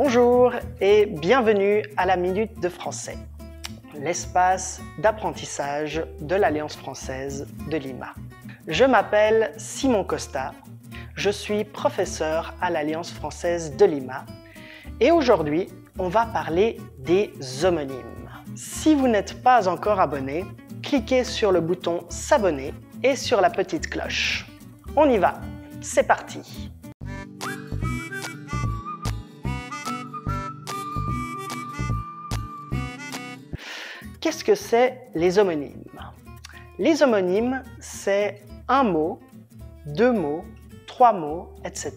Bonjour et bienvenue à la Minute de Français, l'espace d'apprentissage de l'Alliance française de Lima. Je m'appelle Simon Costa, je suis professeur à l'Alliance française de Lima et aujourd'hui, on va parler des homonymes. Si vous n'êtes pas encore abonné, cliquez sur le bouton s'abonner et sur la petite cloche. On y va, c'est parti! Qu'est-ce que c'est les homonymes? Les homonymes, c'est un mot, deux mots, trois mots, etc.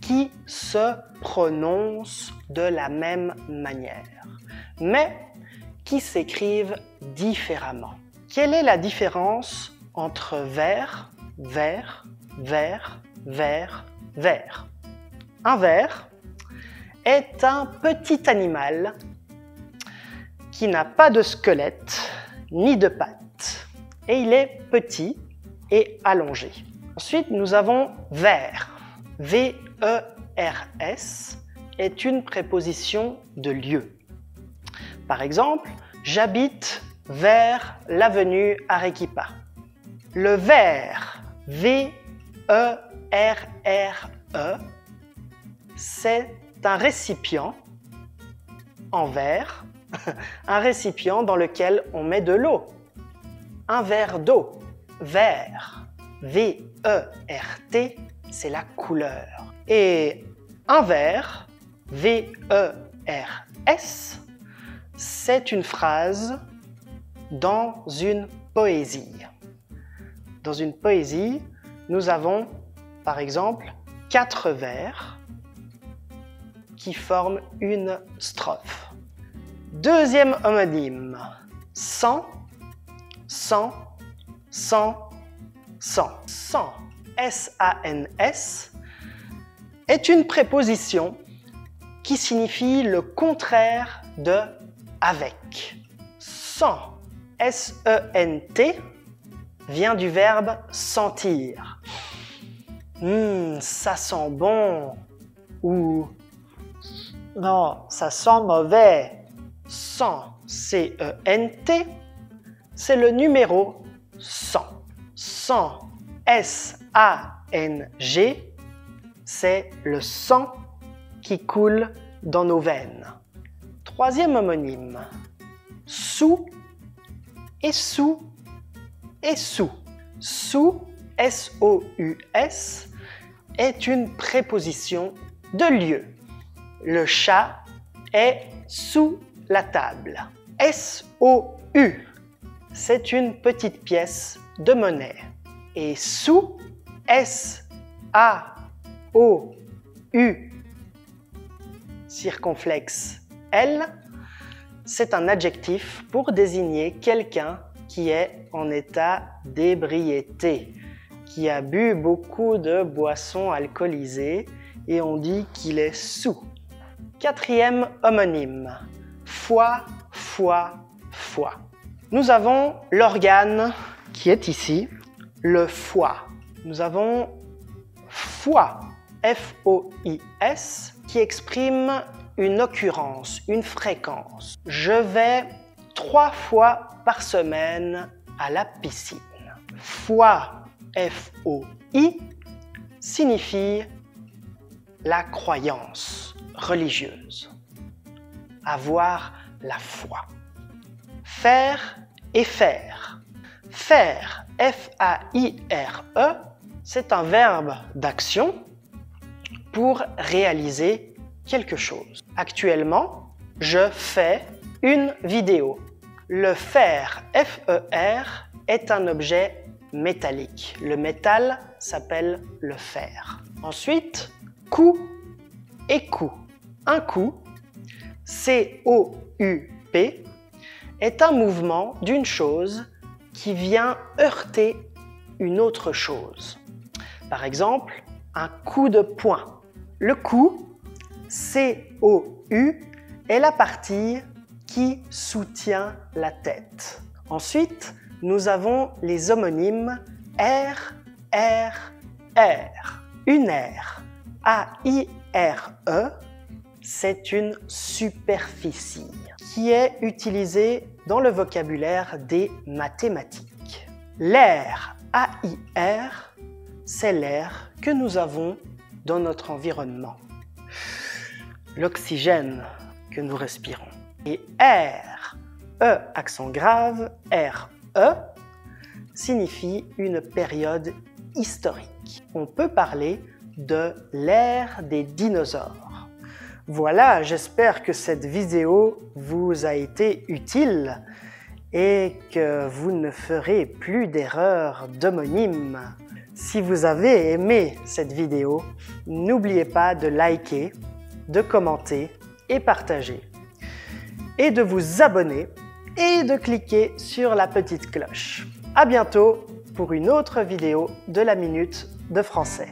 qui se prononcent de la même manière, mais qui s'écrivent différemment. Quelle est la différence entre ver, vert, vert, vert, vert? Un ver est un petit animal qui n'a pas de squelette ni de pattes et il est petit et allongé. Ensuite, nous avons vers. V-E-R-S est une préposition de lieu. Par exemple, j'habite vers l'avenue Arequipa. Le verre, V-E-R-R-E, c'est un récipient en verre, un récipient dans lequel on met de l'eau. Un verre d'eau, vert, V-E-R-T, c'est la couleur. Et un vers, V-E-R-S, c'est une phrase dans une poésie. Dans une poésie, nous avons, par exemple, 4 vers qui forment une strophe. Deuxième homonyme, sans, sans, sans, sans. Sans, S-A-N-S, est une préposition qui signifie le contraire de avec. Sans, S-E-N-T, vient du verbe sentir. Ça sent bon. Ou non, ça sent mauvais. Sans, C-E-N-T, c'est le numéro 100. 100, S-A-N-G, c'est le sang qui coule dans nos veines. Troisième homonyme, sous et sous et sous. Sous, S-O-U-S, est une préposition de lieu. Le chat est sous la table. S-O-U, c'est une petite pièce de monnaie. Et sous, S-A-O-U, circonflexe L, c'est un adjectif pour désigner quelqu'un qui est en état d'ébriété, qui a bu beaucoup de boissons alcoolisées et on dit qu'il est sous. Quatrième homonyme, foie, foie, foie. Nous avons l'organe qui est ici, le foie. Nous avons foie, F-O-I-S, qui exprime une occurrence, une fréquence. Je vais 3 fois par semaine à la piscine. Foi, F-O-I, signifie la croyance religieuse. Avoir la foi. Faire et faire. Faire, F-A-I-R-E, c'est un verbe d'action pour réaliser quelque chose. Actuellement, je fais une vidéo. Le fer, F-E-R, est un objet métallique. Le métal s'appelle le fer. Ensuite, coup et coup. Un coup, C-O-U-P, est un mouvement d'une chose qui vient heurter une autre chose. Par exemple, un coup de poing. Le coup, C-O-U, est la partie qui soutient la tête. Ensuite, nous avons les homonymes R, R, R. Une R, A-I-R-E, c'est une superficie qui est utilisée dans le vocabulaire des mathématiques. L'air, AIR, c'est l'air que nous avons dans notre environnement. L'oxygène que nous respirons. Et R, E accent grave, RE, signifie une période historique. On peut parler de l'ère des dinosaures. Voilà, j'espère que cette vidéo vous a été utile et que vous ne ferez plus d'erreurs d'homonymes. Si vous avez aimé cette vidéo, n'oubliez pas de liker, de commenter et partager. Et de vous abonner et de cliquer sur la petite cloche. À bientôt pour une autre vidéo de la Minute de Français.